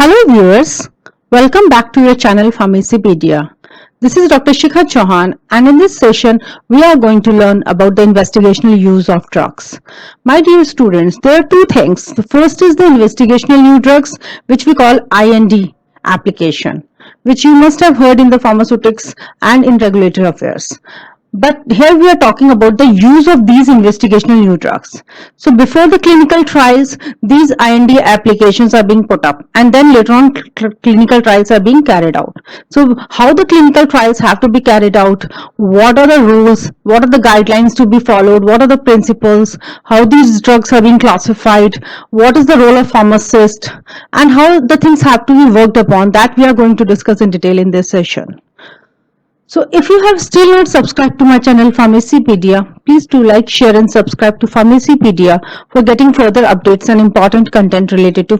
Hello viewers, welcome back to your channel Pharmacypedia. This is Dr. Shikha Chauhan, and in this session we are going to learn about the investigational use of drugs. My dear students, there are two things. The first is the investigational new drugs, which we call IND application, which you must have heard in the pharmaceutics and in regulatory affairs. But here we are talking about the use of these investigational new drugs. So before the clinical trials, these IND applications are being put up, and then later on clinical trials are being carried out. So how the clinical trials have to be carried out, what are the rules, what are the guidelines to be followed, what are the principles, how these drugs are being classified, what is the role of pharmacist, and how the things have to be worked upon, that we are going to discuss in detail in this session. So if you have still not subscribed to my channel Pharmacypedia, please do like, share and subscribe to Pharmacypedia for getting further updates and important content related to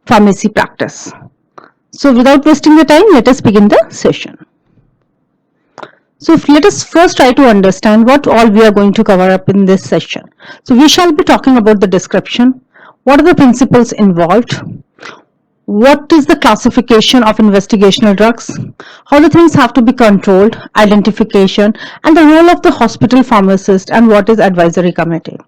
pharmacy practice. So without wasting the time, let us begin the session. So let us first try to understand what all we are going to cover up in this session. So we shall be talking about the description, what are the principles involved, what is the classification of investigational drugs, how the things have to be controlled, identification, and the role of the hospital pharmacist, and what is advisory committee.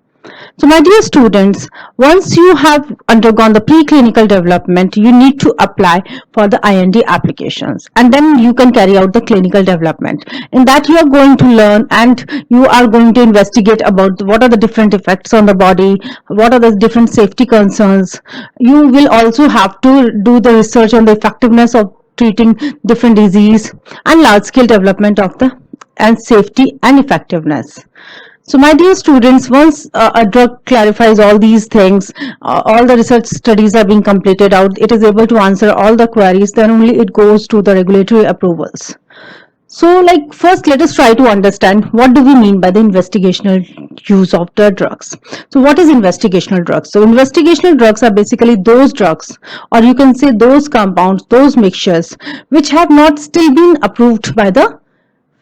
So my dear students, once you have undergone the preclinical development, you need to apply for the IND applications, and then you can carry out the clinical development. In that you are going to learn and you are going to investigate about what are the different effects on the body, what are the different safety concerns. You will also have to do the research on the effectiveness of treating different disease and large scale development of the safety and effectiveness. So my dear students, once a drug clarifies all these things, all the research studies are being completed out, it is able to answer all the queries, then only it goes to the regulatory approvals. So first let us try to understand what do we mean by the investigational use of the drugs. So what is investigational drugs? So investigational drugs are basically those drugs, or you can say those compounds, those mixtures which have not still been approved by the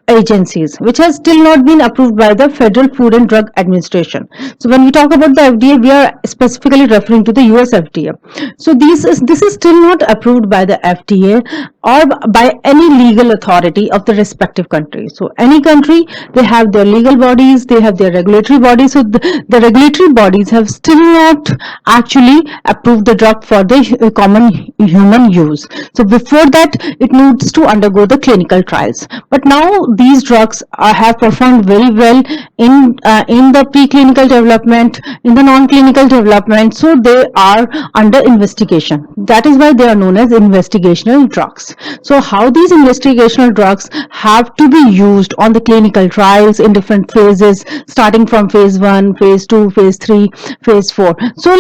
agencies, which has still not been approved by the Federal Food and Drug Administration. So when we talk about the FDA, we are specifically referring to the US FDA. So this is still not approved by the FDA or by any legal authority of the respective country. So any country, they have their legal bodies, they have their regulatory bodies. So the regulatory bodies have still not actually approved the drug for the common human use. So before that, it needs to undergo the clinical trials. But now these drugs have performed very well in the preclinical development, in the non-clinical development, so they are under investigation. That is why they are known as investigational drugs. So how these investigational drugs have to be used on the clinical trials in different phases, starting from phase 1, phase 2, phase 3, phase 4. So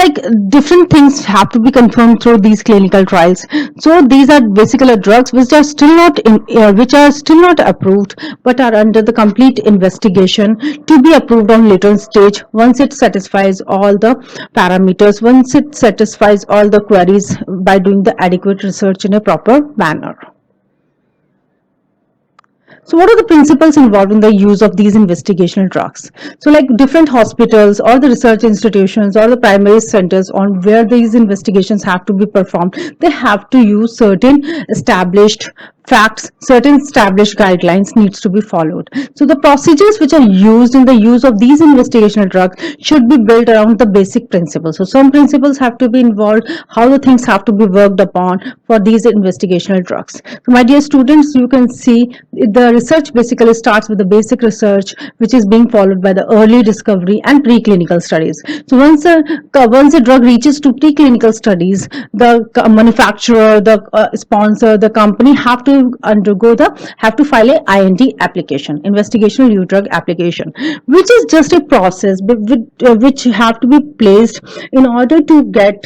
different things have to be confirmed through these clinical trials. So these are basically drugs which are still not approved, but are under the complete investigation to be approved on later stage once it satisfies all the parameters, once it satisfies all the queries by doing the adequate research in a proper manner. So what are the principles involved in the use of these investigational drugs? So different hospitals or the research institutions or the primary centers on where these investigations have to be performed, they have to use certain established facts, certain established guidelines needs to be followed. So the procedures which are used in the use of these investigational drugs should be built around the basic principles. So some principles have to be involved, how the things have to be worked upon for these investigational drugs. So my dear students, you can see the research basically starts with the basic research which is being followed by the early discovery and preclinical studies. So once a drug reaches to preclinical studies, the manufacturer, the sponsor, the company have to file a IND application, investigational new drug application, which is just a process which have to be placed in order to get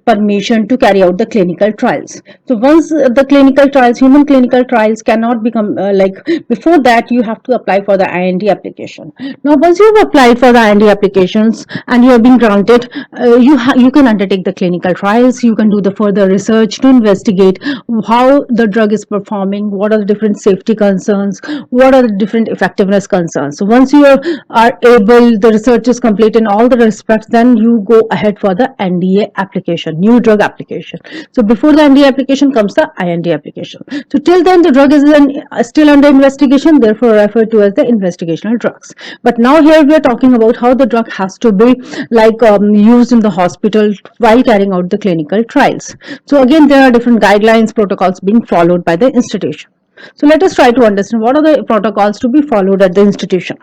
permission to carry out the clinical trials. So once the clinical trials, human clinical trials cannot become before that, you have to apply for the IND application. Now once you have applied for the IND applications and you have been granted, you can undertake the clinical trials, you can do the further research to investigate how the drug is performing, what are the different safety concerns, what are the different effectiveness concerns. So once you are able, the research is complete in all the respects, then you go ahead for the NDA application. application, new drug application. So before the NDA application comes the IND application. So till then the drug is still under investigation, therefore referred to as the investigational drugs. But now here we are talking about how the drug has to be used in the hospital while carrying out the clinical trials. So again, there are different guidelines, protocols being followed by the institution. So let us try to understand what are the protocols to be followed at the institution.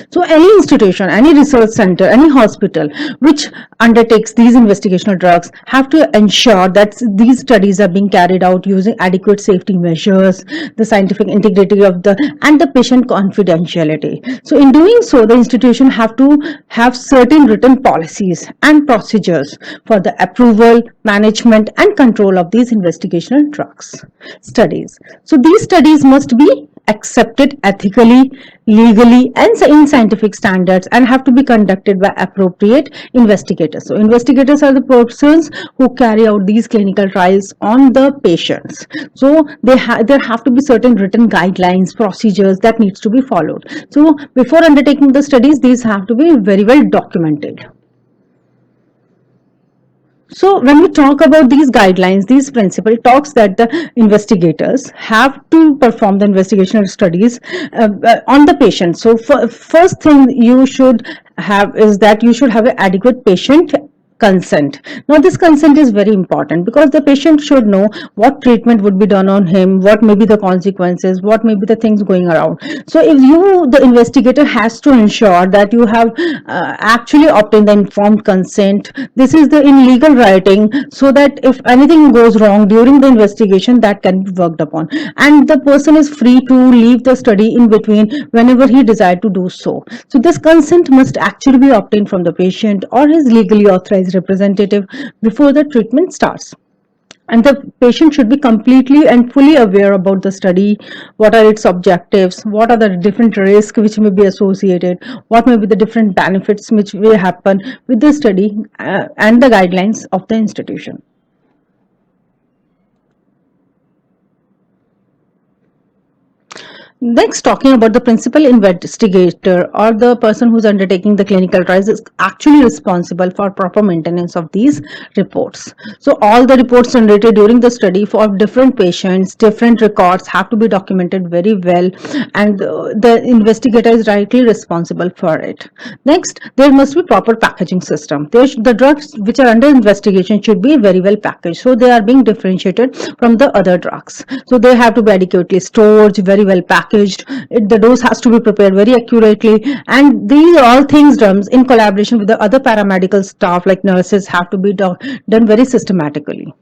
So any institution, any research center, any hospital which undertakes these investigational drugs have to ensure that these studies are being carried out using adequate safety measures, the scientific integrity of and the patient confidentiality. So in doing so, the institution have to have certain written policies and procedures for the approval, management and control of these investigational drugs studies. So these studies must be accepted ethically, legally and in scientific standards and have to be conducted by appropriate investigators. So investigators are the persons who carry out these clinical trials on the patients. So there have to be certain written guidelines, procedures that needs to be followed. So before undertaking the studies, these have to be very well documented. So when we talk about these guidelines, these principle talks that the investigators have to perform the investigational studies on the patient. So first thing you should have is that you should have an adequate patient consent. Now this consent is very important because the patient should know what treatment would be done on him, what may be the consequences, what may be the things going around. So if you, the investigator, has to ensure that you have actually obtained the informed consent. This is the in legal writing, so that if anything goes wrong during the investigation, that can be worked upon, and the person is free to leave the study in between whenever he desires to do so. So this consent must actually be obtained from the patient or his legally authorized representative before the treatment starts. And the patient should be completely and fully aware about the study, what are its objectives, what are the different risks which may be associated, what may be the different benefits which will happen with the study and the guidelines of the institution. Next, talking about the principal investigator or the person who's undertaking the clinical trials is actually responsible for proper maintenance of these reports. So all the reports generated during the study for different patients, different records have to be documented very well, and the investigator is rightly responsible for it. Next, there must be proper packaging system. The drugs which are under investigation should be very well packaged, so they are being differentiated from the other drugs. So they have to be adequately stored, very well packaged. The dose has to be prepared very accurately, and these are all things done in collaboration with the other paramedical staff like nurses have to be done very systematically.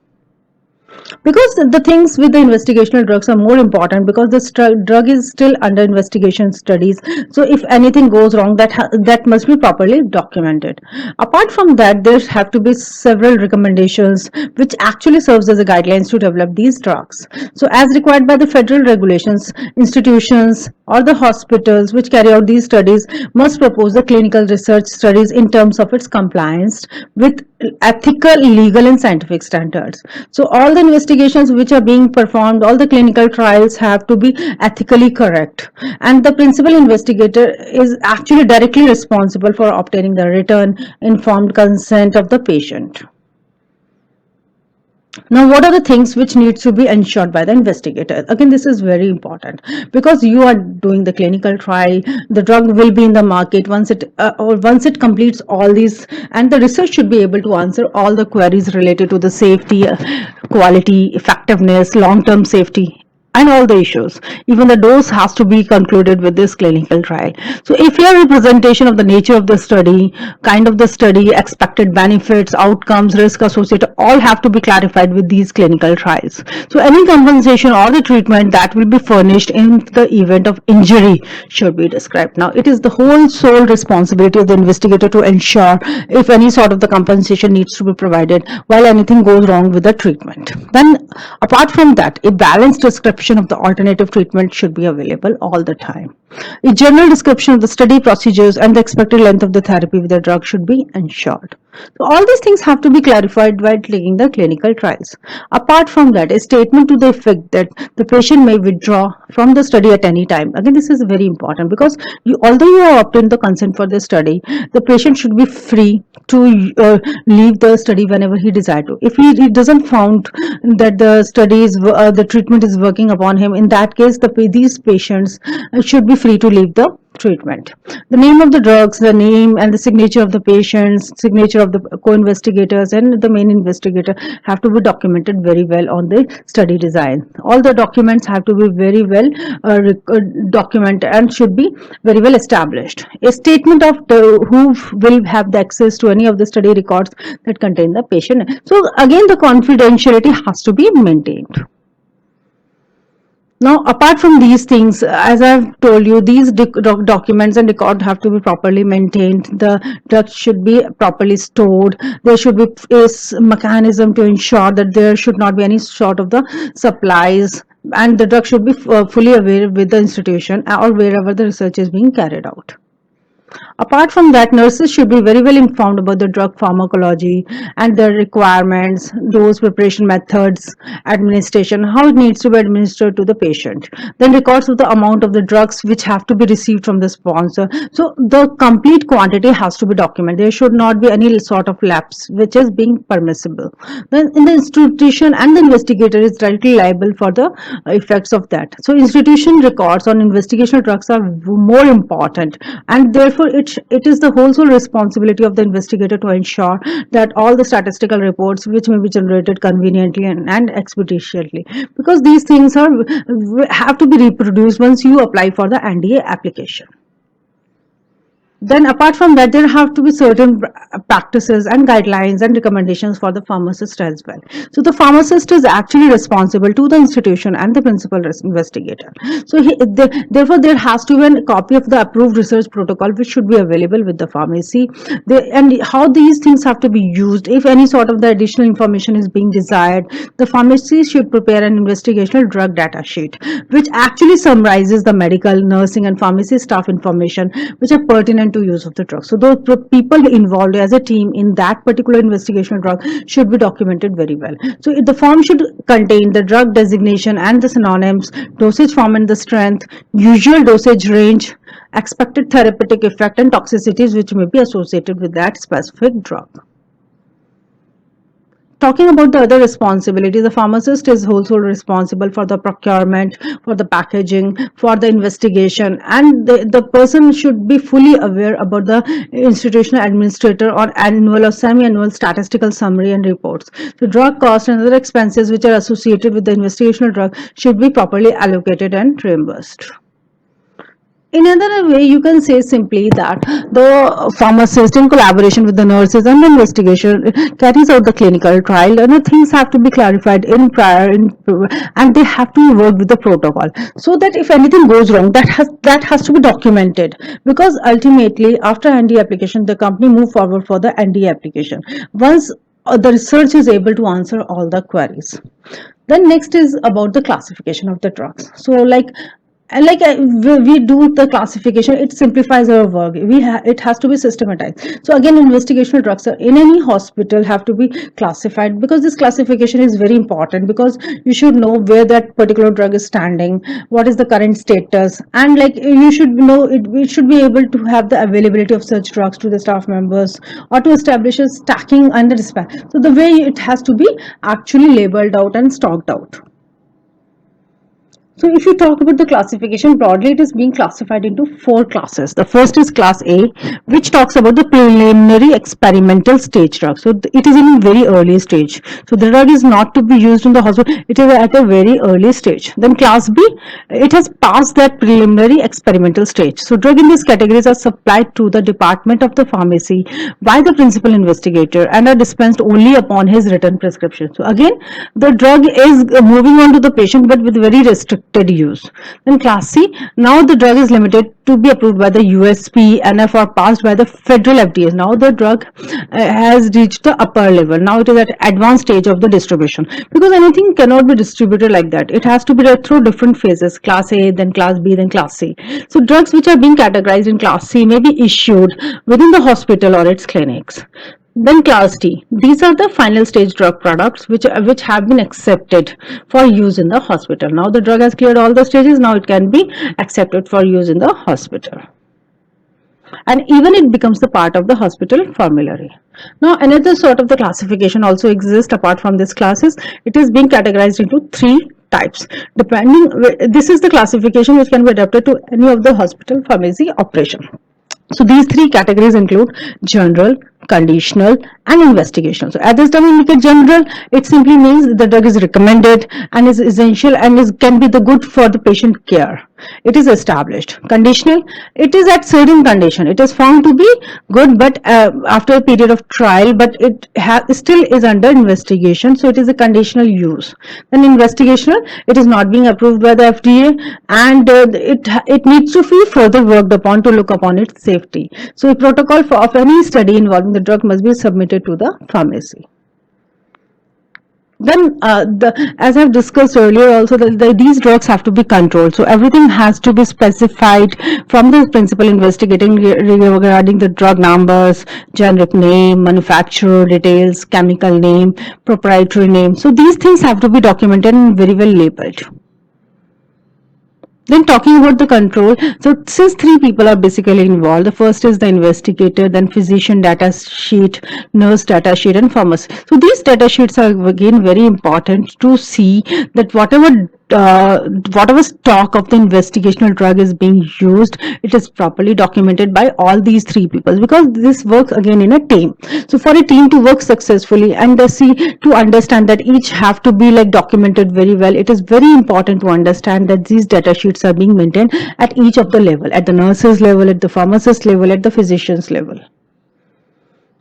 Because the things with the investigational drugs are more important because the drug is still under investigation studies. So if anything goes wrong, that must be properly documented. Apart from that, there have to be several recommendations which actually serves as a guidelines to develop these drugs. So as required by the federal regulations, institutions or the hospitals which carry out these studies must propose the clinical research studies in terms of its compliance with ethical, legal and scientific standards. So all the investigations which are being performed, all the clinical trials have to be ethically correct, and the principal investigator is actually directly responsible for obtaining the written informed consent of the patient. Now, what are the things which needs to be ensured by the investigator? Again, this is very important because you are doing the clinical trial. The drug will be in the market once it completes all these, and the research should be able to answer all the queries related to the safety, quality, effectiveness, long-term safety, and all the issues. Even the dose has to be concluded with this clinical trial. So if your representation of the nature of the study, kind of the study, expected benefits, outcomes, risk associated, all have to be clarified with these clinical trials. So any compensation or the treatment that will be furnished in the event of injury should be described. Now it is the whole sole responsibility of the investigator to ensure if any sort of the compensation needs to be provided while anything goes wrong with the treatment. Then apart from that, a balanced description of the alternative treatment should be available all the time. A general description of the study procedures and the expected length of the therapy with the drug should be ensured. So all these things have to be clarified while taking the clinical trials. Apart from that, a statement to the effect that the patient may withdraw from the study at any time. Again, this is very important because although you have obtained the consent for the study, the patient should be free to leave the study whenever he desires to. If he doesn't found that the treatment is working upon him, in that case, these patients should be free to leave the treatment. The name of the drugs, the name and the signature of the patients, signature of the co-investigators and the main investigator have to be documented very well on the study design. All the documents have to be very well documented and should be very well established. A statement of who will have the access to any of the study records that contain the patient. So again, the confidentiality has to be maintained. Now, apart from these things, as I've told you, these documents and records have to be properly maintained. The drugs should be properly stored. There should be a mechanism to ensure that there should not be any sort of the supplies, and the drug should be fully aware with the institution or wherever the research is being carried out. Apart from that, nurses should be very well informed about the drug pharmacology and the requirements, dose preparation methods, administration, how it needs to be administered to the patient. Then records of the amount of the drugs which have to be received from the sponsor. So the complete quantity has to be documented. There should not be any sort of lapse which is being permissible. Then in the institution and the investigator is directly liable for the effects of that. So institution records on investigational drugs are more important, and therefore it is the whole sole responsibility of the investigator to ensure that all the statistical reports which may be generated conveniently and expeditiously, because these things have to be reproduced once you apply for the NDA application. Then apart from that, there have to be certain practices and guidelines and recommendations for the pharmacist as well. So the pharmacist is actually responsible to the institution and the principal investigator. So therefore there has to be a copy of the approved research protocol which should be available with the pharmacy. And how these things have to be used, if any sort of the additional information is being desired, the pharmacy should prepare an investigational drug data sheet which actually summarizes the medical, nursing and pharmacy staff information which are pertinent to use of the drug. So those people involved as a team in that particular investigational drug should be documented very well. So the form should contain the drug designation and the synonyms, dosage form and the strength, usual dosage range, expected therapeutic effect and toxicities which may be associated with that specific drug. Talking about the other responsibilities, the pharmacist is also responsible for the procurement, for the packaging, for the investigation, and the person should be fully aware about the institutional administrator or annual or semi-annual statistical summary and reports. So drug costs and other expenses which are associated with the investigational drug should be properly allocated and reimbursed. In another way, you can say simply that the pharmacist, in collaboration with the nurses and the investigation, carries out the clinical trial, and the things have to be clarified in prior, and they have to work with the protocol, so that if anything goes wrong, that has to be documented. Because ultimately, after NDA application, the company move forward for the NDA application once the research is able to answer all the queries. Then next is about the classification of the drugs. So we do the classification, it simplifies our work. It has to be systematized. So again, investigational drugs in any hospital have to be classified, because this classification is very important, because you should know where that particular drug is standing, what is the current status, and you should know it should be able to have the availability of such drugs to the staff members, or to establish a stacking and the dispatch. So the way it has to be actually labeled out and stocked out. So if you talk about the classification broadly, it is being classified into 4 classes. The first is class A, which talks about the preliminary experimental stage drug. So it is in a very early stage. So the drug is not to be used in the hospital. It is at a very early stage. Then class B, it has passed that preliminary experimental stage. So drug in these categories are supplied to the department of the pharmacy by the principal investigator and are dispensed only upon his written prescription. So again, the drug is moving on to the patient, but with very restricted use. Then class C, now the drug is limited to be approved by the USP, NF or passed by the federal FDA. Now the drug has reached the upper level. Now it is at advanced stage of the distribution, because anything cannot be distributed like that. It has to be through different phases, class A, then class B, then class C. So drugs which are being categorized in class C may be issued within the hospital or its clinics. Then class D. These are the final stage drug products which have been accepted for use in the hospital. Now the drug has cleared all the stages. Now it can be accepted for use in the hospital, and even it becomes the part of the hospital formulary. Now another sort of the classification also exists apart from these classes. It is being categorized into three types. Depending, this is the classification which can be adapted to any of the hospital pharmacy operation. So these three categories include general, conditional, and investigational. So at this time, when we get general, it simply means the drug is recommended and is essential and can be the good for the patient care. It is established. Conditional, it is at certain condition. It is found to be good, but after a period of trial, but it still is under investigation. So it is a conditional use. Then investigational, it is not being approved by the FDA, and it needs to be further worked upon to look upon its safety. So a protocol of any study involving the drug must be submitted to the pharmacy. Then as I've discussed earlier also, these drugs have to be controlled. So everything has to be specified from the principal investigating regarding the drug numbers, generic name, manufacturer details, chemical name, proprietary name. So these things have to be documented and very well labeled. Then talking about the control, so since three people are basically involved, the first is the investigator, then physician data sheet, nurse data sheet, and pharmacist. So these data sheets are again very important to see that whatever stock of the investigational drug is being used, it is properly documented by all these three people, because this works again in a team. So for a team to work successfully and to understand that each have to be like documented very well, it is very important to understand that these data sheets are being maintained at each of the level, at the nurses level, at the pharmacist level, at the physician's level.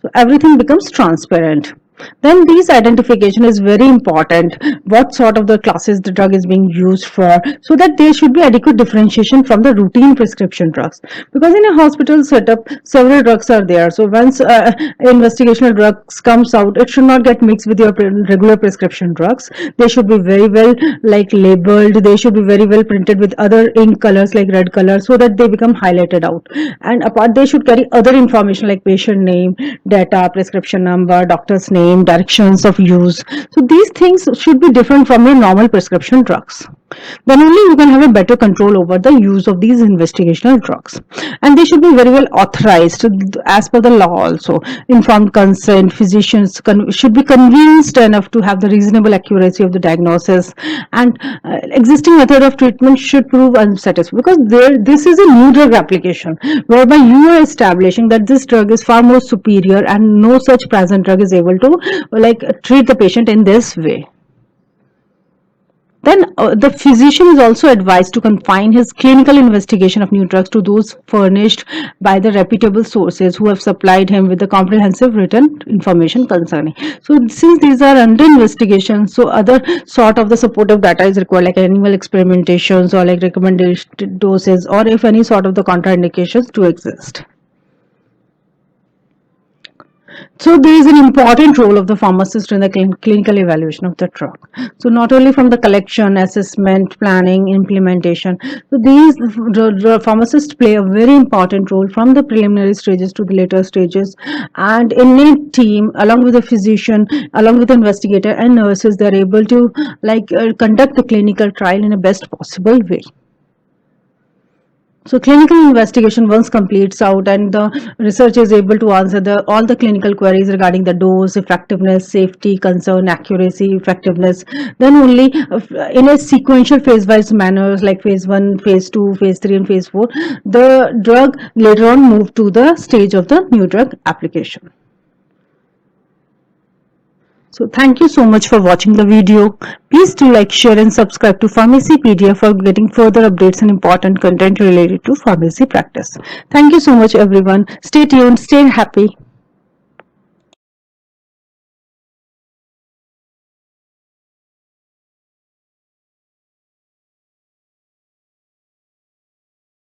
So everything becomes transparent. Then these identification is very important, what sort of the classes the drug is being used for, so that there should be adequate differentiation from the routine prescription drugs, because in a hospital setup several drugs are there. So once investigational drugs comes out, it should not get mixed with your regular prescription drugs. They should be very well like labeled, they should be very well printed with other ink colors like red color, so that they become highlighted out. And apart, they should carry other information like patient name, data, prescription number, doctor's name, directions of use. So these things should be different from your normal prescription drugs. Then only you can have a better control over the use of these investigational drugs. And they should be very well authorized as per the law also. Informed consent, physicians should be convinced enough to have the reasonable accuracy of the diagnosis, and existing method of treatment should prove unsatisfactory, because this is a new drug application whereby you are establishing that this drug is far more superior and no such present drug is able to like treat the patient in this way. Then the physician is also advised to confine his clinical investigation of new drugs to those furnished by the reputable sources who have supplied him with the comprehensive written information concerning. So since these are under investigation, so other sort of the supportive data is required, like animal experimentations or like recommended doses, or if any sort of the contraindications do exist. So there is an important role of the pharmacist in the clinical evaluation of the drug. So not only from the collection, assessment, planning, implementation. So these pharmacists play a very important role from the preliminary stages to the later stages. And in a team, along with the physician, along with the investigator and nurses, they are able to conduct the clinical trial in a best possible way. So clinical investigation once completes out and the research is able to answer all the clinical queries regarding the dose, effectiveness, safety, concern, accuracy, effectiveness, then only in a sequential phase-wise manner, like phase 1, phase 2, phase 3 and phase 4, the drug later on moved to the stage of the new drug application. So thank you so much for watching the video. Please do like, share and subscribe to Pharmacypedia for getting further updates and important content related to pharmacy practice. Thank you so much everyone. Stay tuned, stay happy.